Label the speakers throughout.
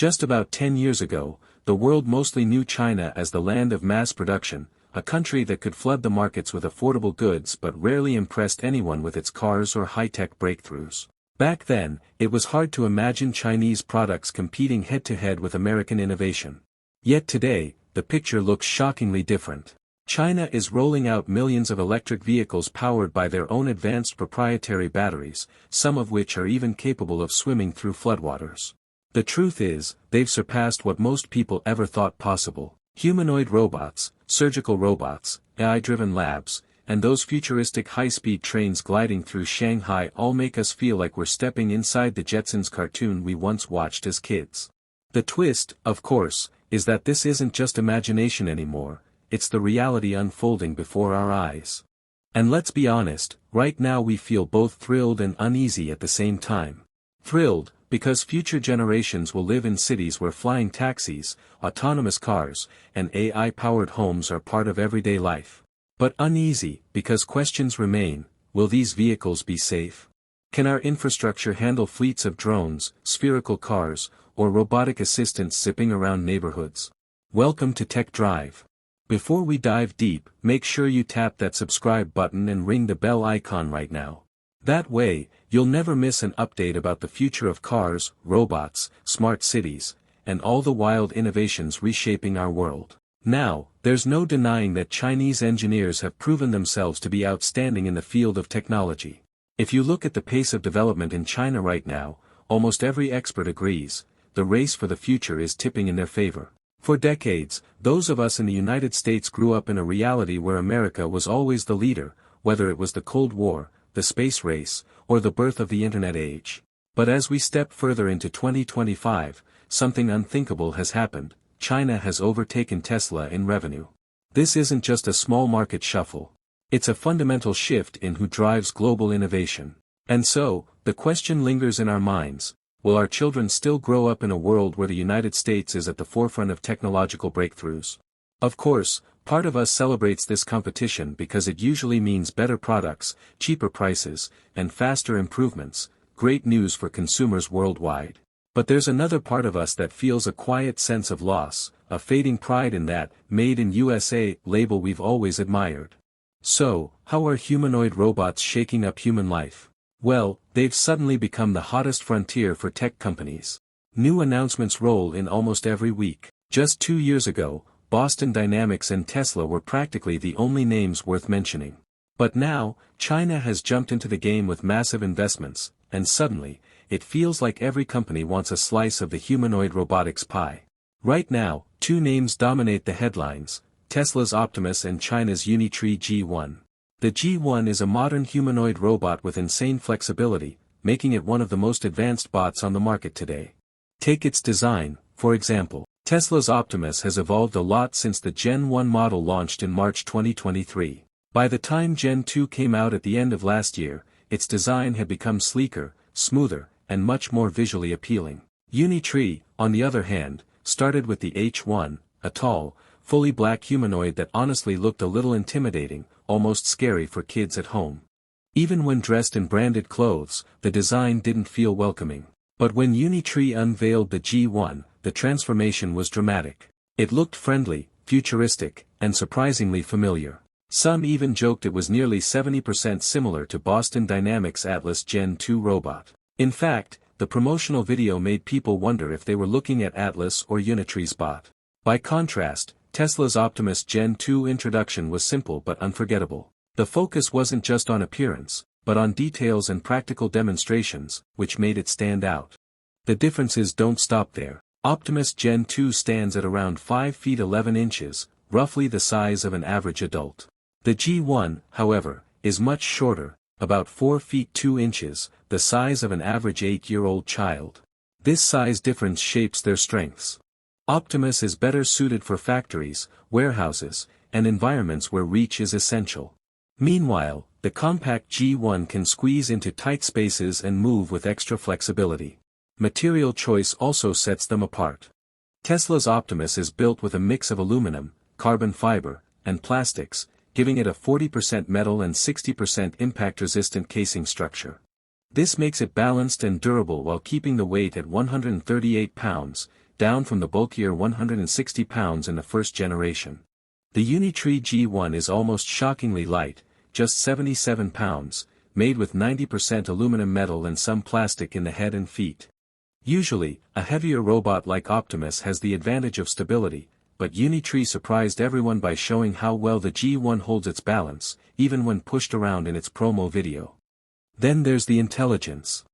Speaker 1: Just about 10 years ago, the world mostly knew China as the land of mass production, a country that could flood the markets with affordable goods but rarely impressed anyone with its cars or high-tech breakthroughs. Back then, it was hard to imagine Chinese products competing head-to-head with American innovation. Yet today, the picture looks shockingly different. China is rolling out millions of electric vehicles powered by their own advanced proprietary batteries, some of which are even capable of swimming through floodwaters. The truth is, they've surpassed what most people ever thought possible. Humanoid robots, surgical robots, AI-driven labs, and those futuristic high-speed trains gliding through Shanghai all make us feel like we're stepping inside the Jetsons cartoon we once watched as kids. The twist, of course, is that this isn't just imagination anymore, it's the reality unfolding before our eyes. And let's be honest, right now we feel both thrilled and uneasy at the same time. Thrilled, because future generations will live in cities where flying taxis, autonomous cars, and AI-powered homes are part of everyday life. But uneasy, because questions remain: will these vehicles be safe? Can our infrastructure handle fleets of drones, spherical cars, or robotic assistants zipping around neighborhoods? Welcome to Tech Drive. Before we dive deep, make sure you tap that subscribe button and ring the bell icon right now. That way, you'll never miss an update about the future of cars, robots, smart cities, and all the wild innovations reshaping our world. Now, there's no denying that Chinese engineers have proven themselves to be outstanding in the field of technology. If you look at the pace of development in China right now, almost every expert agrees, the race for the future is tipping in their favor. For decades, those of us in the United States grew up in a reality where America was always the leader, whether it was the Cold War, the space race, or the birth of the Internet age. But as we step further into 2025, something unthinkable has happened. China has overtaken Tesla in revenue. This isn't just a small market shuffle. It's a fundamental shift in who drives global innovation. And so, the question lingers in our minds: will our children still grow up in a world where the United States is at the forefront of technological breakthroughs? Of course, part of us celebrates this competition because it usually means better products, cheaper prices, and faster improvements, great news for consumers worldwide. But there's another part of us that feels a quiet sense of loss, a fading pride in that "Made in USA" label we've always admired. So, how are humanoid robots shaking up human life? Well, they've suddenly become the hottest frontier for tech companies. New announcements roll in almost every week. Just 2 years ago, Boston Dynamics and Tesla were practically the only names worth mentioning. But now, China has jumped into the game with massive investments, and suddenly, it feels like every company wants a slice of the humanoid robotics pie. Right now, 2 names dominate the headlines: Tesla's Optimus and China's Unitree G1. The G1 is a modern humanoid robot with insane flexibility, making it one of the most advanced bots on the market today. Take its design, for example. Tesla's Optimus has evolved a lot since the Gen 1 model launched in March 2023. By the time Gen 2 came out at the end of last year, its design had become sleeker, smoother, and much more visually appealing. Unitree, on the other hand, started with the H1, a tall, fully black humanoid that honestly looked a little intimidating, almost scary for kids at home. Even when dressed in branded clothes, the design didn't feel welcoming. But when Unitree unveiled the G1, the transformation was dramatic. It looked friendly, futuristic, and surprisingly familiar. Some even joked it was nearly 70% similar to Boston Dynamics' Atlas Gen 2 robot. In fact, the promotional video made people wonder if they were looking at Atlas or Unitree's bot. By contrast, Tesla's Optimus Gen 2 introduction was simple but unforgettable. The focus wasn't just on appearance, but on details and practical demonstrations, which made it stand out. The differences don't stop there. Optimus Gen 2 stands at around 5 feet 11 inches, roughly the size of an average adult. The G1, however, is much shorter, about 4 feet 2 inches, the size of an average 8-year-old child. This size difference shapes their strengths. Optimus is better suited for factories, warehouses, and environments where reach is essential. Meanwhile, the compact G1 can squeeze into tight spaces and move with extra flexibility. Material choice also sets them apart. Tesla's Optimus is built with a mix of aluminum, carbon fiber, and plastics, giving it a 40% metal and 60% impact-resistant casing structure. This makes it balanced and durable while keeping the weight at 138 pounds, down from the bulkier 160 pounds in the first generation. The Unitree G1 is almost shockingly light, just 77 pounds, made with 90% aluminum metal and some plastic in the head and feet. Usually, a heavier robot like Optimus has the advantage of stability, but Unitree surprised everyone by showing how well the G1 holds its balance, even when pushed around in its promo video. Then there's the intelligence.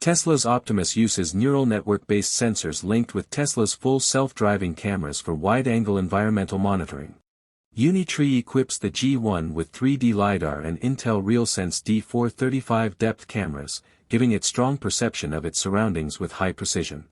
Speaker 1: Tesla's Optimus uses neural network-based sensors linked with Tesla's full self-driving cameras for wide-angle environmental monitoring. Unitree equips the G1 with 3D LiDAR and Intel RealSense D435 depth cameras, giving it strong perception of its surroundings with high precision.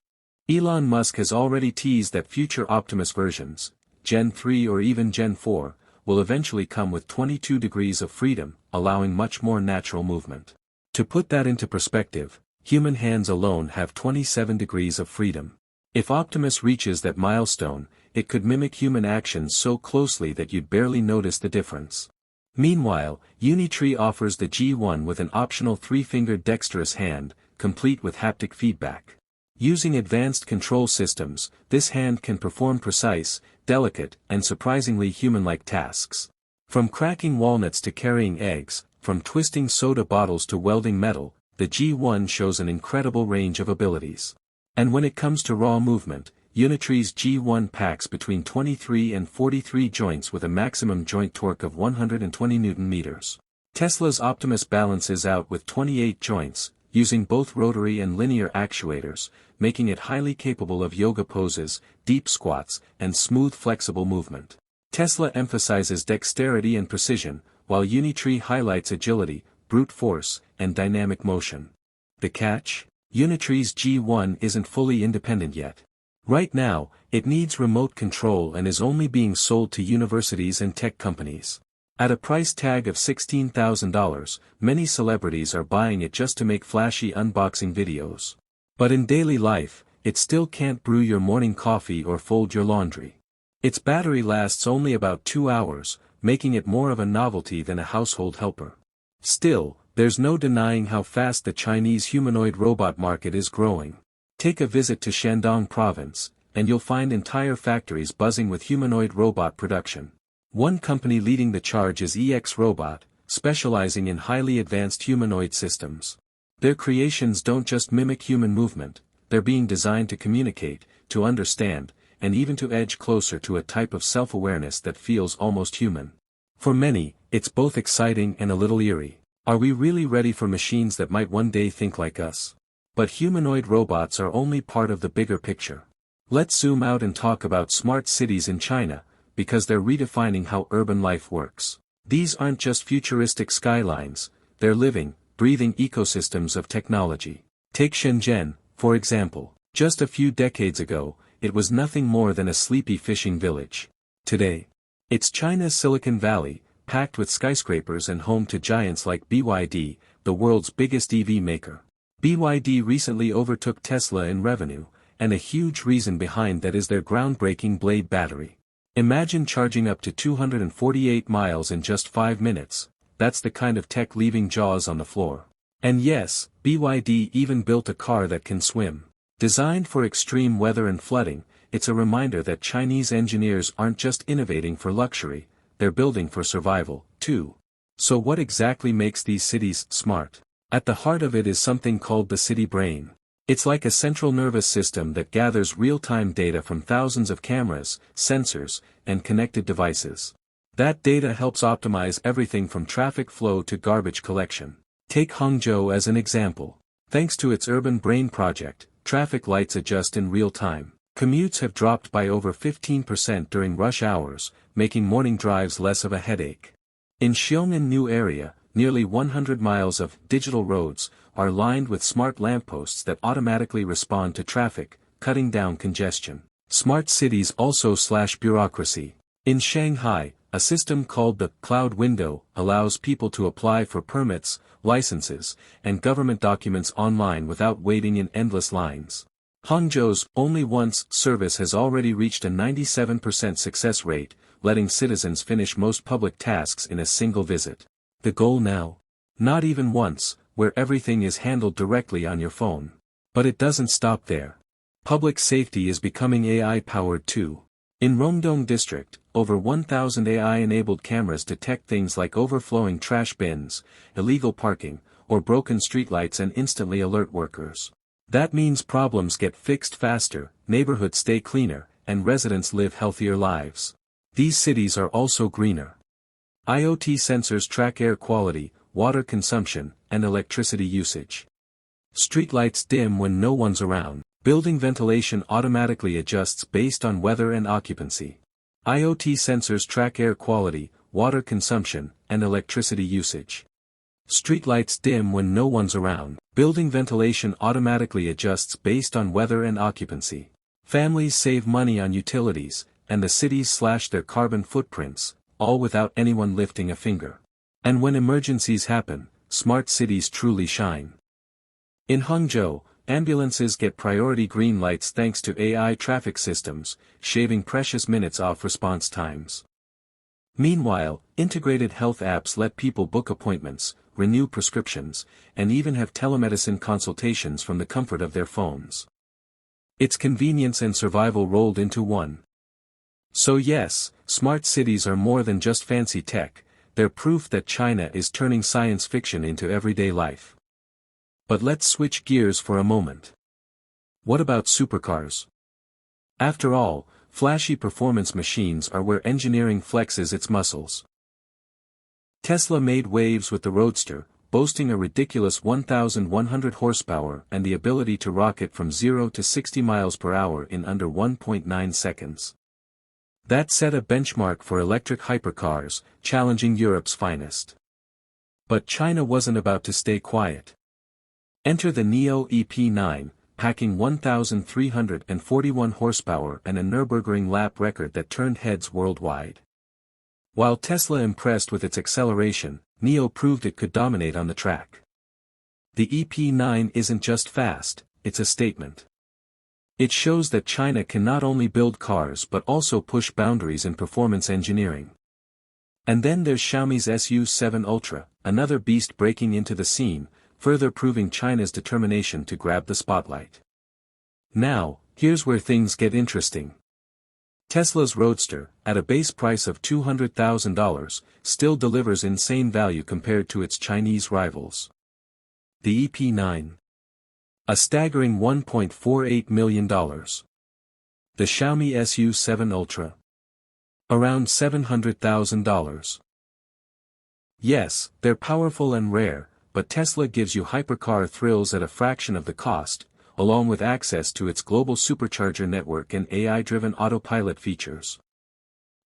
Speaker 1: Elon Musk has already teased that future Optimus versions, Gen 3 or even Gen 4, will eventually come with 22 degrees of freedom, allowing much more natural movement. To put that into perspective, human hands alone have 27 degrees of freedom. If Optimus reaches that milestone, it could mimic human actions so closely that you'd barely notice the difference. Meanwhile, Unitree offers the G1 with an optional 3-fingered dexterous hand, complete with haptic feedback. Using advanced control systems, this hand can perform precise, delicate, and surprisingly human-like tasks. From cracking walnuts to carrying eggs, from twisting soda bottles to welding metal, the G1 shows an incredible range of abilities. And when it comes to raw movement, Unitree's G1 packs between 23 and 43 joints with a maximum joint torque of 120 Nm. Tesla's Optimus balances out with 28 joints, using both rotary and linear actuators, making it highly capable of yoga poses, deep squats, and smooth flexible movement. Tesla emphasizes dexterity and precision, while Unitree highlights agility, brute force, and dynamic motion. The catch? Unitree's G1 isn't fully independent yet. Right now, it needs remote control and is only being sold to universities and tech companies. At a price tag of $16,000, many celebrities are buying it just to make flashy unboxing videos. But in daily life, it still can't brew your morning coffee or fold your laundry. Its battery lasts only about 2 hours, making it more of a novelty than a household helper. Still, there's no denying how fast the Chinese humanoid robot market is growing. Take a visit to Shandong province, and you'll find entire factories buzzing with humanoid robot production. One company leading the charge is EX Robot, specializing in highly advanced humanoid systems. Their creations don't just mimic human movement, they're being designed to communicate, to understand, and even to edge closer to a type of self-awareness that feels almost human. For many, it's both exciting and a little eerie. Are we really ready for machines that might one day think like us? But humanoid robots are only part of the bigger picture. Let's zoom out and talk about smart cities in China, because they're redefining how urban life works. These aren't just futuristic skylines, they're living, breathing ecosystems of technology. Take Shenzhen, for example. Just a few decades ago, it was nothing more than a sleepy fishing village. Today, it's China's Silicon Valley, packed with skyscrapers and home to giants like BYD, the world's biggest EV maker. BYD recently overtook Tesla in revenue, and a huge reason behind that is their groundbreaking Blade battery. Imagine charging up to 248 miles in just 5 minutes, that's the kind of tech leaving jaws on the floor. And yes, BYD even built a car that can swim. Designed for extreme weather and flooding, it's a reminder that Chinese engineers aren't just innovating for luxury, they're building for survival, too. So what exactly makes these cities smart? At the heart of it is something called the city brain. It's like a central nervous system that gathers real-time data from thousands of cameras, sensors, and connected devices. That data helps optimize everything from traffic flow to garbage collection. Take Hangzhou as an example. Thanks to its Urban Brain project, traffic lights adjust in real time. Commutes have dropped by over 15% during rush hours, making morning drives less of a headache. In Xiaomi New area, nearly 100 miles of digital roads are lined with smart lampposts that automatically respond to traffic, cutting down congestion. Smart cities also slash bureaucracy. In Shanghai, a system called the Cloud Window allows people to apply for permits, licenses, and government documents online without waiting in endless lines. Hangzhou's Only Once service has already reached a 97% success rate, letting citizens finish most public tasks in a single visit. The goal now? Not even once, where everything is handled directly on your phone. But it doesn't stop there. Public safety is becoming AI-powered too. In Rongdong district, over 1,000 AI-enabled cameras detect things like overflowing trash bins, illegal parking, or broken streetlights and instantly alert workers. That means problems get fixed faster, neighborhoods stay cleaner, and residents live healthier lives. These cities are also greener. IoT sensors track air quality, water consumption, and electricity usage. Streetlights dim when no one's around. Building ventilation automatically adjusts based on weather and occupancy. IoT sensors track air quality, water consumption, and electricity usage. Streetlights dim when no one's around. Building ventilation automatically adjusts based on weather and occupancy. Families save money on utilities, and the cities slash their carbon footprints, all without anyone lifting a finger. And when emergencies happen, smart cities truly shine. In Hangzhou, ambulances get priority green lights thanks to AI traffic systems, shaving precious minutes off response times. Meanwhile, integrated health apps let people book appointments, renew prescriptions, and even have telemedicine consultations from the comfort of their phones. It's convenience and survival rolled into one. So yes, smart cities are more than just fancy tech, they're proof that China is turning science fiction into everyday life. But let's switch gears for a moment. What about supercars? After all, flashy performance machines are where engineering flexes its muscles. Tesla made waves with the Roadster, boasting a ridiculous 1,100 horsepower and the ability to rocket from 0 to 60 miles per hour in under 1.9 seconds. That set a benchmark for electric hypercars, challenging Europe's finest. But China wasn't about to stay quiet. Enter the NIO EP9, packing 1,341 horsepower and a Nürburgring lap record that turned heads worldwide. While Tesla impressed with its acceleration, NIO proved it could dominate on the track. The EP9 isn't just fast, it's a statement. It shows that China can not only build cars but also push boundaries in performance engineering. And then there's Xiaomi's SU7 Ultra, another beast breaking into the scene, further proving China's determination to grab the spotlight. Now, here's where things get interesting. Tesla's Roadster, at a base price of $200,000, still delivers insane value compared to its Chinese rivals. The EP9. A staggering $1.48 million. The Xiaomi SU7 Ultra. Around $700,000. Yes, they're powerful and rare, but Tesla gives you hypercar thrills at a fraction of the cost, along with access to its global supercharger network and AI-driven autopilot features.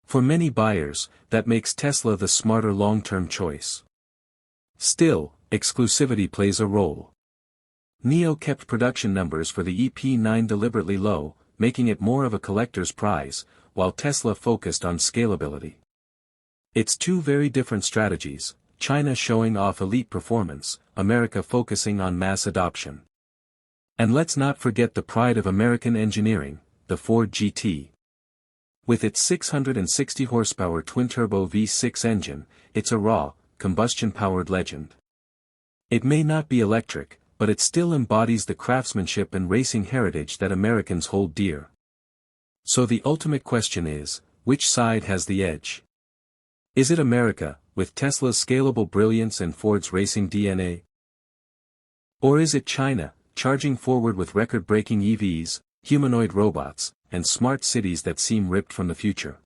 Speaker 1: For many buyers, that makes Tesla the smarter long-term choice. Still, exclusivity plays a role. NIO kept production numbers for the EP9 deliberately low, making it more of a collector's prize, while Tesla focused on scalability. It's two very different strategies, China showing off elite performance, America focusing on mass adoption. And let's not forget the pride of American engineering, the Ford GT. With its 660 horsepower twin-turbo V6 engine, it's a raw, combustion-powered legend. It may not be electric, but it still embodies the craftsmanship and racing heritage that Americans hold dear. So the ultimate question is, which side has the edge? Is it America, with Tesla's scalable brilliance and Ford's racing DNA? Or is it China, charging forward with record-breaking EVs, humanoid robots, and smart cities that seem ripped from the future?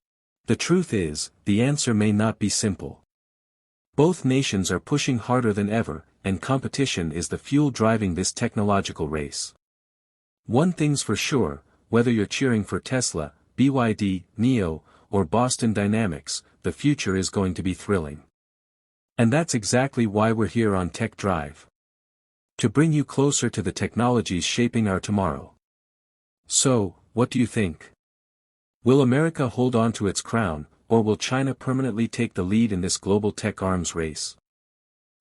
Speaker 1: The truth is, the answer may not be simple. Both nations are pushing harder than ever, and competition is the fuel driving this technological race. One thing's for sure, whether you're cheering for Tesla, BYD, NIO, or Boston Dynamics, the future is going to be thrilling. And that's exactly why we're here on Tech Drive. To bring you closer to the technologies shaping our tomorrow. So, what do you think? Will America hold on to its crown, or will China permanently take the lead in this global tech arms race?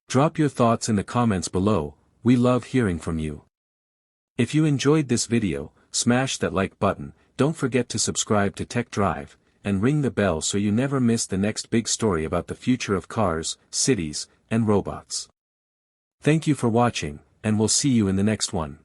Speaker 1: Drop your thoughts in the comments below, we love hearing from you. If you enjoyed this video, smash that like button, don't forget to subscribe to Tech Drive, and ring the bell so you never miss the next big story about the future of cars, cities, and robots. Thank you for watching, and we'll see you in the next one.